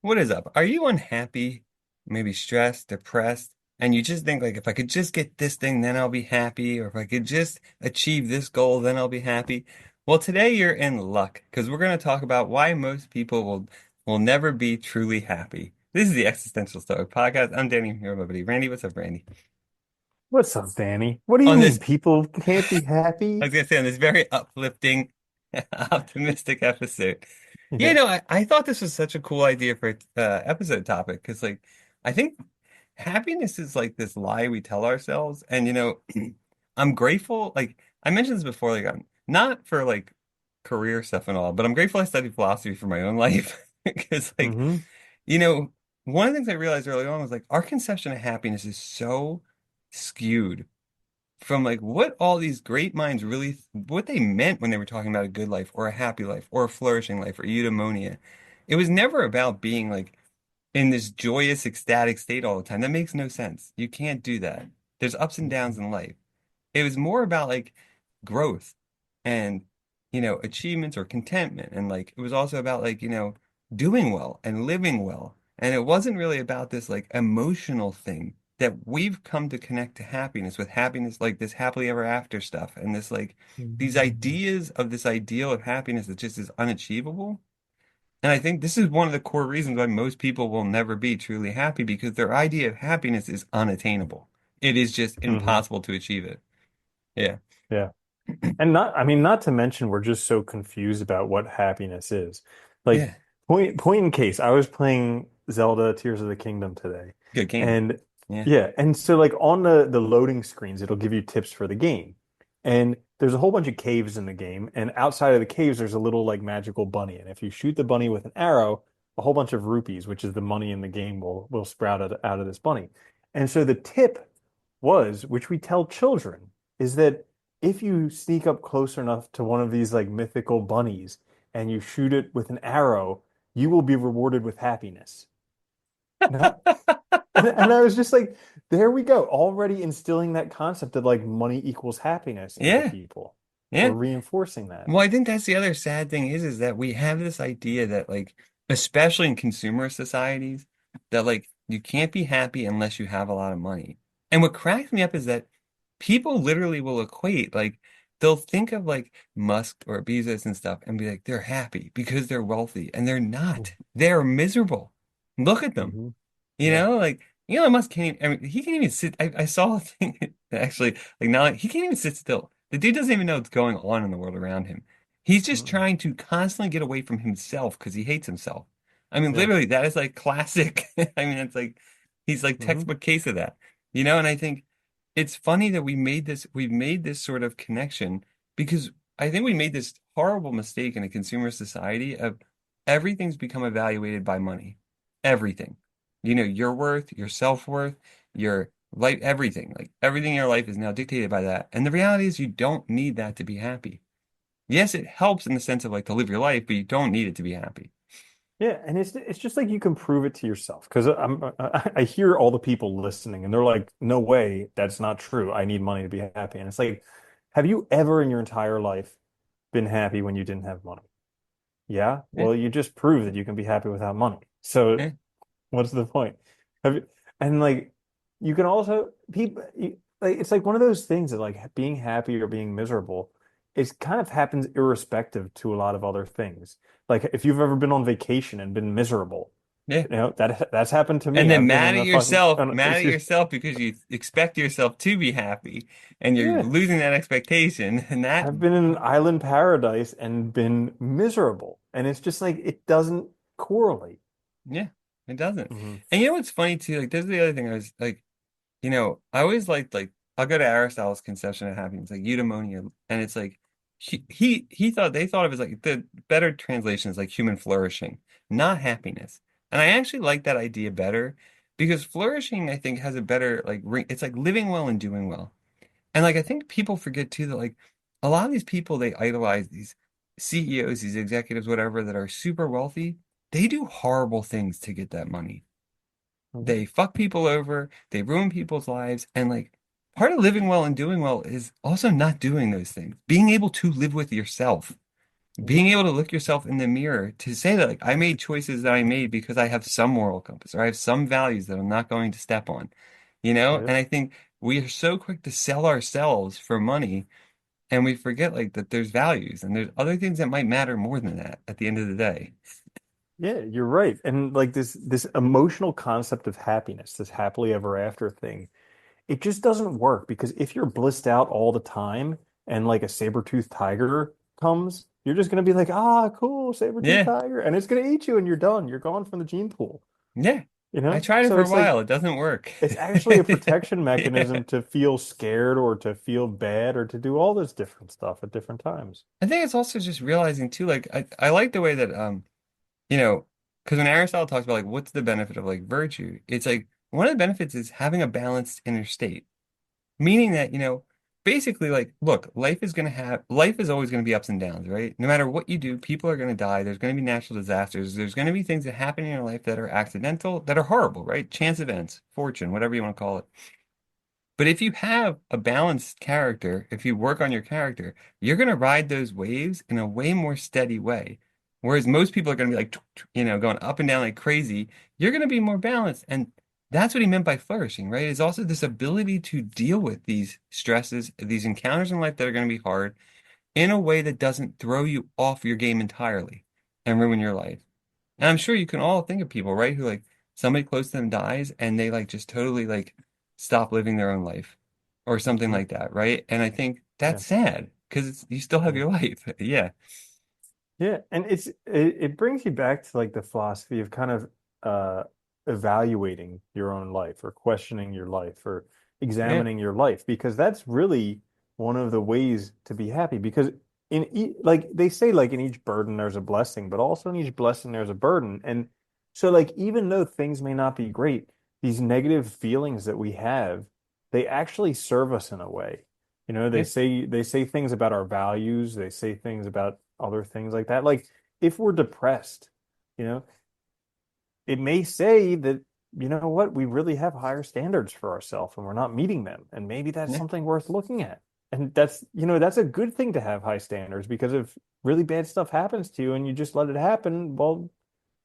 What is up? Are you unhappy, maybe stressed, depressed, and you just think like if I could just get this thing, then I'll be happy, or if I could just achieve this goal, then I'll be happy? Well, today you're in luck because we're going to talk about why most people will never be truly happy. This is the Existential Stoic podcast. I'm Danny. I'm here with my buddy Randy. What's up, Randy? What's up, Danny? What do you On mean this, people can't be I happy? was gonna say on this very uplifting, optimistic episode. Yeah. I thought this was such a cool idea for episode topic because like I think happiness is like this lie we tell ourselves, and I'm grateful. Like I mentioned this before, like I'm not for like career stuff and all, but I'm grateful I studied philosophy for my own life because like Hmm. you know one of the things I realized early on was like our conception of happiness is so skewed from like what all these great minds really what they meant when they were talking about a good life or a happy life or a flourishing life or eudaimonia. It was never about being like in this joyous, ecstatic state all the time. That makes no sense. You can't do that. There's ups and downs in life. It was more about like growth and achievements or contentment, and like it was also about like doing well and living well, and it wasn't really about this like emotional thing that we've come to connect to happiness with happiness like this happily ever after stuff and this like these ideas of this ideal of happiness that just is unachievable. And I think this is one of the core reasons why most people will never be truly happy because their idea of happiness is unattainable. It is just Hmm. impossible to achieve it. Yeah. Yeah. And not to mention we're just so confused about what happiness is. Like Yeah. point in case, I was playing Zelda Tears of the Kingdom today. Good game. And Yeah. yeah, and so like on the loading screens, it'll give you tips for the game. And there's a whole bunch of caves in the game, and outside of the caves there's a little like magical bunny. And if you shoot the bunny with an arrow, a whole bunch of rupees, which is the money in the game, will sprout out of this bunny. And so the tip was, which we tell children, is that if you sneak up close enough to one of these like mythical bunnies and you shoot it with an arrow, you will be rewarded with happiness. Not, and I was just like, there we go, already instilling that concept that like money equals happiness into Yeah. people. Yeah. We're reinforcing that. Well, I think that's the other sad thing is that we have this idea that like, especially in consumer societies, that like you can't be happy unless you have a lot of money. And what cracks me up is that people literally will equate like they'll think of like Musk or Bezos and stuff and be like they're happy because they're wealthy and they're not. They're miserable. Look at them. Mm-hmm. You Yeah. know, like Elon Musk can't even, I mean, he can't even sit. I saw a thing actually, like now he can't even sit still. The dude doesn't even know what's going on in the world around him. He's just Mm-mm. trying to constantly get away from himself because he hates himself. I mean, Yeah. literally, that is like classic. I mean, it's like he's like Mm-hmm. textbook case of that, And I think it's funny that we've made this sort of connection because I think we made this horrible mistake in a consumer society of everything's become evaluated by money. Everything. Your worth, your self-worth, your life, everything. Like everything in your life is now dictated by that. And the reality is you don't need that to be happy. Yes, it helps in the sense of like to live your life, but you don't need it to be happy. Yeah, and it's just like you can prove it to yourself because I hear all the people listening and they're like, "No way, that's not true. I need money to be happy." And it's like, have you ever in your entire life been happy when you didn't have money? Yeah. Yeah, Well, you just proved that you can be happy without money. So yeah. what's the point? Have you, and like you can also people like it's like one of those things that like being happy or being miserable, it kind of happens irrespective to a lot of other things. Like if you've ever been on vacation and been miserable, Yeah. that's happened to And me. then I've been in a fucking mad at yourself because you expect yourself to be happy and you're yeah. losing that expectation. And that, I've been in an island paradise and been miserable, and it's just like it doesn't correlate. yeah, it doesn't. Hmm. And you know what's funny too? Like, this is the other thing I was like, I always liked like I'll go to Aristotle's conception of happiness, like eudaimonia, and it's like he thought they thought of it as like the better translation is like human flourishing, not happiness. And I actually like that idea better because flourishing, I think, has a better like ring. It's like living well and doing well. And like I think people forget too that like a lot of these people they idolize these CEOs, these executives, whatever, that are super wealthy. They do horrible things to get that money. Hmm. They fuck people over, they ruin people's lives, and like part of living well and doing well is also not doing those things. Being able to live with yourself. Hmm. being able to look yourself in the mirror to say that like I made choices that I made because I have some moral compass or I have some values that I'm not going to step on, you know? Yep. And I think we are so quick to sell ourselves for money and we forget like that there's values and there's other things that might matter more than that at the end of the day. Yeah, you're right. And like this emotional concept of happiness, this happily ever after thing, it just doesn't work because if you're blissed out all the time and like a saber-toothed tiger comes, you're just gonna be like, ah, cool, saber-toothed Yeah, tiger, and it's gonna eat you and you're done. You're gone from the gene pool, yeah. you I know? tried it So for a it's like while. It doesn't work. it's actually a protection Yeah. mechanism to feel scared or to feel bad or to do all this different stuff at different times. I think it's also just realizing too, like I like the way that you know, because when Aristotle talks about like what's the benefit of like virtue, it's like one of the benefits is having a balanced inner state. Meaning that, basically like, look, life is always going to be ups and downs, right? No matter what you do, people are going to die. There's going to be natural disasters. There's going to be things that happen in your life that are accidental, that are horrible, right? Chance events, fortune, whatever you want to call it. But if you have a balanced character, if you work on your character, you're going to ride those waves in a way more steady way. Whereas most people are going to be like, going up and down like crazy. You're going to be more balanced. And that's what he meant by flourishing, right? Is also this ability to deal with these stresses, these encounters in life that are going to be hard in a way that doesn't throw you off your game entirely and ruin your life. And I'm sure you can all think of people, right, who like somebody close to them dies and they like just totally like stop living their own life or something Hmm. like that, right? And I think Yeah. that's sad because you still have Yeah. your life. Yeah. Yeah, and it brings you back to like the philosophy of kind of uh evaluating your own life or questioning your life or Yeah. examining your life because that's really one of the ways to be happy because in e like they say like in each burden there's a blessing, but also in each blessing there's a burden. And so like even though things may not be great, these negative feelings that we have, they actually serve us in a way. You know, Yeah. they say things about our values, they say things about other things like that. Like if we're depressed, you know, it may say that, you know what, we really have higher standards for ourselves and we're not meeting them. And maybe that's Yeah. something worth looking at. And that's, that's a good thing to have high standards because if really bad stuff happens to you and you just let it happen, well,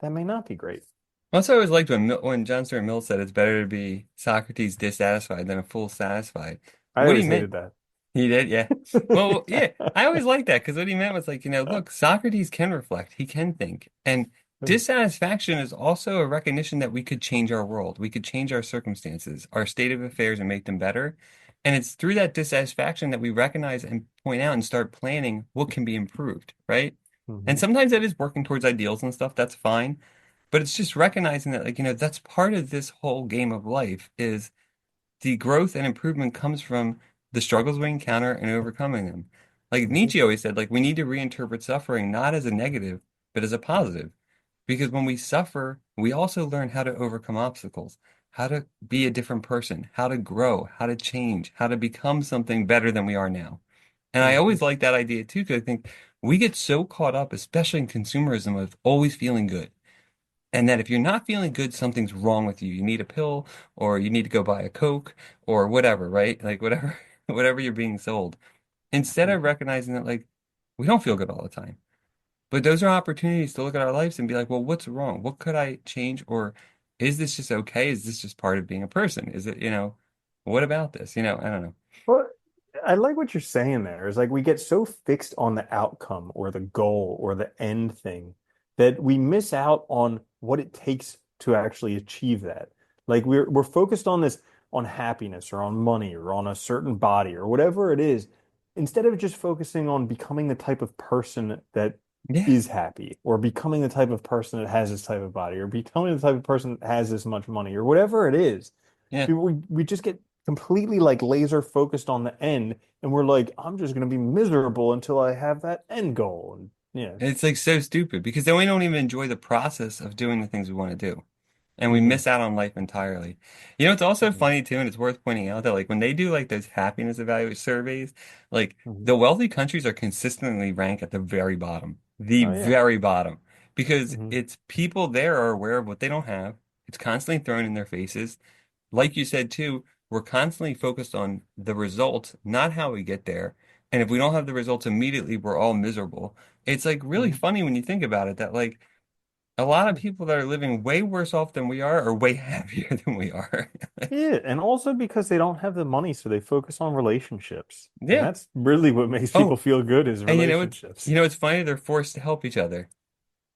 that may not be great. Also, I always liked when John Stuart Mill said it's better to be Socrates dissatisfied than a fool satisfied. I What he always meant hated that. He did, yeah. Well, yeah, I always liked that because what he meant was like, look, Socrates can reflect, he can think. And dissatisfaction is also a recognition that we could change our world. We could change our circumstances, our state of affairs, and make them better. And it's through that dissatisfaction that we recognize and point out and start planning what can be improved, right? And Hmm. sometimes that is working towards ideals and stuff, that's fine. But it's just recognizing that, like, that's part of this whole game of life is the growth and improvement comes from the struggles we encounter and overcoming them. Like Hmm. Nietzsche always said, like we need to reinterpret suffering not as a negative, but as a positive. Because when we suffer, we also learn how to overcome obstacles, how to be a different person, how to grow, how to change, how to become something better than we are now. And I Hmm. always like that idea too, because I think we get so caught up, especially in consumerism, of always feeling good. And that if you're not feeling good, something's wrong with you. You need a pill or you need to go buy a Coke or whatever, right? Like whatever, whatever you're being sold. Instead of Hmm. recognizing that like we don't feel good all the time. But those are opportunities to look at our lives and be like, well, what's wrong? What could I change? Or is this just okay? Is this just part of being a person? Is it, what about this? I don't know. Well, I like what you're saying there. Is like we get so fixed on the outcome or the goal or the end thing that we miss out on what it takes to actually achieve that. Like we're focused on this on happiness or on money or on a certain body or whatever it is, instead of just focusing on becoming the type of person that Yeah, is happy or becoming the type of person that has this type of body or becoming the type of person that has this much money or whatever it is. yeah. We just get completely like laser focused on the end and we're like, I'm just going to be miserable until I have that end goal. And yeah. It's like so stupid because then we don't even enjoy the process of doing the things we want to do. And we Hmm. miss out on life entirely. It's also Hmm. funny too, and it's worth pointing out that like when they do like those happiness evaluation surveys, like Hmm. the wealthy countries are consistently ranked at the Oh yeah. very bottom, because Hmm. it's people there are aware of what they don't have. It's constantly thrown in their faces. Like you said too, we're constantly focused on the result, not how we get there. And if we don't have the results immediately, we're all miserable. it's like really Mhm. funny when you think about it that like a lot of people that are living way worse off than we are way happier than we are. Yeah, and also because they don't have the money, so they focus on relationships. And Yeah. that's really what makes people Oh, feel good is and relationships. it's funny, they're forced to help each other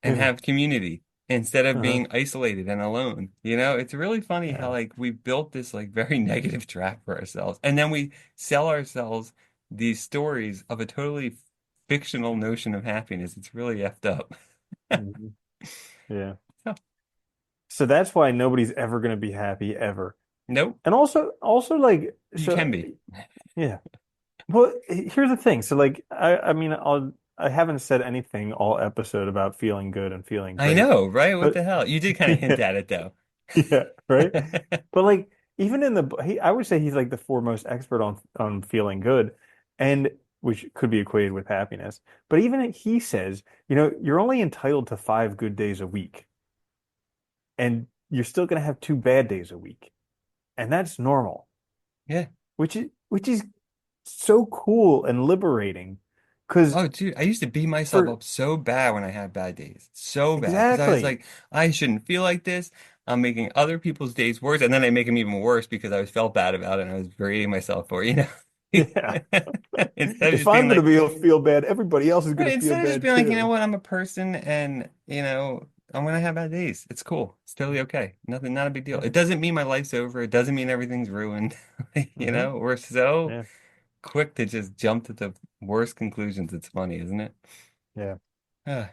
and Yeah. have community instead of Uh-huh. being isolated and alone. It's really funny how Yeah. like we built this like very negative trap for ourselves. And then we sell ourselves these stories of a totally fictional notion of happiness. It's really effed up. Mhm. Yeah. So, So that's why nobody's ever going to be happy ever. nope, And also like you can so be. yeah. Well, here's the thing. So like I mean I haven't said anything all episode about feeling good and feeling I great. know, right? What the But hell? You did kind of hint yeah, at it though. yeah, right? But like even in I would say he's like the foremost expert on feeling good and which could be equated with happiness. But even he says, you're only entitled to 5 good days a week and you're still going to have 2 bad days a week. And that's normal, Yeah. which is so cool and liberating because Oh, dude, I used to beat myself for up so bad when I had bad days. So bad. Because I was exactly like, I shouldn't feel like this. I'm making other people's days worse. And then I make them even worse because I was felt bad about it and I was berating myself for yeah, Instead of if just being I'm gonna like, be feel bad, everybody else is right, gonna feel instead of just bad being like, you know too. what, I'm a person and, I'm gonna have bad days. It's cool. It's totally okay. Nothing, not a big deal. Yeah. It doesn't mean my life's over. It doesn't mean everything's ruined. Hmm. We're so Yeah. quick to just jump to the worst conclusions. It's funny, isn't it? Yeah. Ah,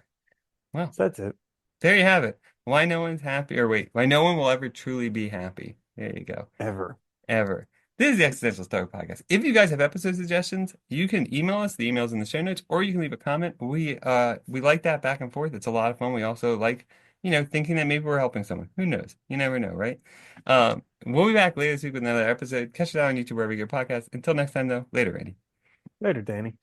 well, So that's it. there you have it. Why no one's happy, or wait, why no one will ever truly be happy. There you go. Ever. Ever. This is the Existential Stoic Podcast. If you guys have episode suggestions, you can email us. The email's in the show notes, or you can leave a comment. We like that back and forth. It's a lot of fun. We also like, thinking that maybe we're helping someone. Who knows? You never know, right? We'll be back later this week with another episode. Catch it out on YouTube wherever you get podcasts. Until next time, though, later, Randy. Later, Danny.